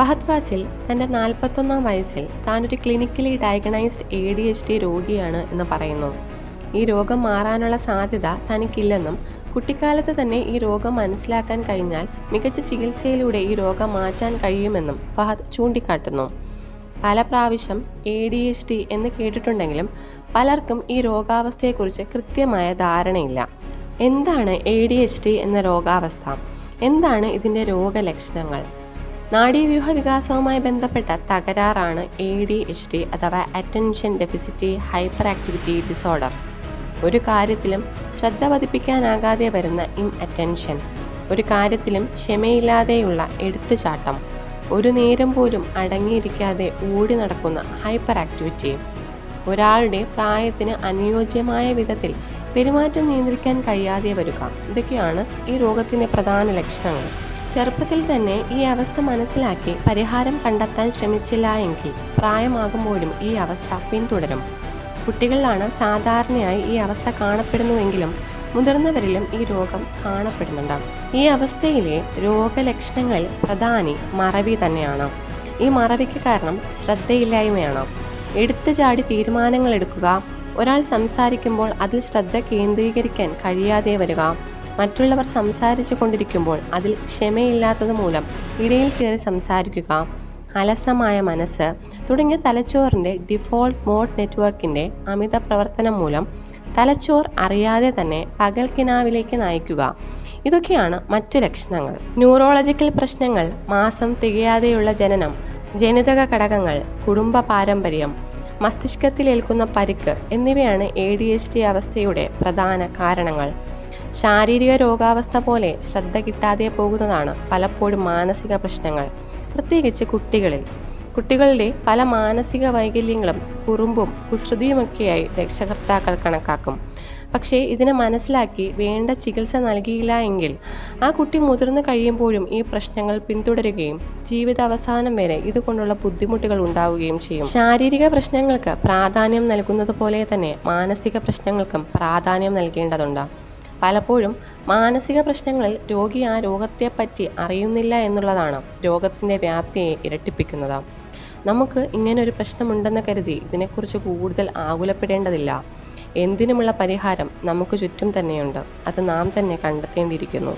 ഫഹദ് ഫാസിൽ തൻ്റെ 41-ാം വയസ്സിൽ താനൊരു ക്ലിനിക്കലി ഡയഗ്നൈസ്ഡ് ADHD രോഗിയാണ് എന്ന് പറയുന്നു. ഈ രോഗം മാറാനുള്ള സാധ്യത തനിക്കില്ലെന്നും കുട്ടിക്കാലത്ത് തന്നെ ഈ രോഗം മനസ്സിലാക്കാൻ കഴിഞ്ഞാൽ മികച്ച ചികിത്സയിലൂടെ ഈ രോഗം മാറ്റാൻ കഴിയുമെന്നും ഫഹദ് ചൂണ്ടിക്കാട്ടുന്നു. പല പ്രാവശ്യം ADHD എന്ന് കേട്ടിട്ടുണ്ടെങ്കിലും പലർക്കും ഈ രോഗാവസ്ഥയെക്കുറിച്ച് കൃത്യമായ ധാരണയില്ല. എന്താണ് ADHD എന്ന രോഗാവസ്ഥ? എന്താണ് ഇതിൻ്റെ രോഗലക്ഷണങ്ങൾ? നാഡീവ്യൂഹ വികാസവുമായി ബന്ധപ്പെട്ട തകരാറാണ് ADHD അഥവാ attention deficit hyper activity disorder. ഒരു കാര്യത്തിലും ശ്രദ്ധ പതിപ്പിക്കാനാകാതെ വരുന്ന ഇൻഅറ്റൻഷൻ, ഒരു കാര്യത്തിലും ക്ഷമയില്ലാതെയുള്ള എടുത്തുചാട്ടം, ഒരു നേരം പോലും അടങ്ങിയിരിക്കാതെ ഓടി നടക്കുന്ന ഹൈപ്പർ ആക്ടിവിറ്റി, ഒരാളുടെ പ്രായത്തിന് അനുയോജ്യമായ വിധത്തിൽ പെരുമാറ്റം നിയന്ത്രിക്കാൻ കഴിയാതെ വരിക, ഇതൊക്കെയാണ് ഈ രോഗത്തിൻ്റെ പ്രധാന ലക്ഷണങ്ങൾ. ചെറുപ്പത്തിൽ തന്നെ ഈ അവസ്ഥ മനസ്സിലാക്കി പരിഹാരം കണ്ടെത്താൻ ശ്രമിച്ചില്ല എങ്കിൽ പ്രായമാകുമ്പോഴും ഈ അവസ്ഥ പിന്തുടരും. കുട്ടികളിലാണ് സാധാരണയായി ഈ അവസ്ഥ കാണപ്പെടുന്നുവെങ്കിലും മുതിർന്നവരിലും ഈ രോഗം കാണപ്പെടുന്നുണ്ട്. ഈ അവസ്ഥയിലെ രോഗലക്ഷണങ്ങളിൽ പ്രധാനി മറവി തന്നെയാണ്. ഈ മറവിക്ക് കാരണം ശ്രദ്ധയില്ലായ്മയാണ്. എടുത്തുചാടി തീരുമാനങ്ങൾ എടുക്കുക, ഒരാൾ സംസാരിക്കുമ്പോൾ അതിൽ ശ്രദ്ധ കേന്ദ്രീകരിക്കാൻ കഴിയാതെ വരിക, മറ്റുള്ളവർ സംസാരിച്ചു കൊണ്ടിരിക്കുമ്പോൾ അതിൽ ക്ഷമയില്ലാത്തത് മൂലം ഇടയിൽ കയറി സംസാരിക്കുക, അലസമായ മനസ്സ് തുടങ്ങിയ തലച്ചോറിൻ്റെ ഡിഫോൾട്ട് മോഡ് നെറ്റ്വർക്കിൻ്റെ അമിത പ്രവർത്തനം മൂലം തലച്ചോർ അറിയാതെ തന്നെ പകൽക്കിനാവിലേക്ക് നയിക്കുക, ഇതൊക്കെയാണ് മറ്റു ലക്ഷണങ്ങൾ. ന്യൂറോളജിക്കൽ പ്രശ്നങ്ങൾ, മാസം തികയാതെയുള്ള ജനനം, ജനിതക ഘടകങ്ങൾ, കുടുംബ പാരമ്പര്യം, മസ്തിഷ്കത്തിലേൽക്കുന്ന പരിക്ക് എന്നിവയാണ് ADHD അവസ്ഥയുടെ പ്രധാന കാരണങ്ങൾ. ശാരീരിക രോഗാവസ്ഥ പോലെ ശ്രദ്ധ കിട്ടാതെ പോകുന്നതാണ് പലപ്പോഴും മാനസിക പ്രശ്നങ്ങൾ, പ്രത്യേകിച്ച് കുട്ടികളുടെ പല മാനസിക വൈകല്യങ്ങളും കുറുമ്പും കുസൃതിയുമൊക്കെയായി രക്ഷകർത്താക്കൾ കണക്കാക്കും. പക്ഷേ ഇതിനെ മനസ്സിലാക്കി വേണ്ട ചികിത്സ നൽകിയില്ല എങ്കിൽ ആ കുട്ടി മുതിർന്നു കഴിയുമ്പോഴും ഈ പ്രശ്നങ്ങൾ പിന്തുടരുകയും ജീവിതാവസാനം വരെ ഇതുകൊണ്ടുള്ള ബുദ്ധിമുട്ടുകൾ ഉണ്ടാവുകയും ചെയ്യും. ശാരീരിക പ്രശ്നങ്ങൾക്ക് പ്രാധാന്യം നൽകുന്നത് പോലെ തന്നെ മാനസിക പ്രശ്നങ്ങൾക്കും പ്രാധാന്യം നൽകേണ്ടതുണ്ട്. പലപ്പോഴും മാനസിക പ്രശ്നങ്ങളിൽ രോഗി ആ രോഗത്തെപ്പറ്റി അറിയുന്നില്ല എന്നുള്ളതാണ് രോഗത്തിൻ്റെ വ്യാപ്തിയെ ഇരട്ടിപ്പിക്കുന്നത്. നമുക്ക് ഇങ്ങനൊരു പ്രശ്നമുണ്ടെന്ന് കരുതി ഇതിനെക്കുറിച്ച് കൂടുതൽ ആകുലപ്പെടേണ്ടതില്ല. എന്തിനുമുള്ള പരിഹാരം നമുക്ക് ചുറ്റും തന്നെയുണ്ട്. അത് നാം തന്നെ കണ്ടെത്തേണ്ടിയിരിക്കുന്നു.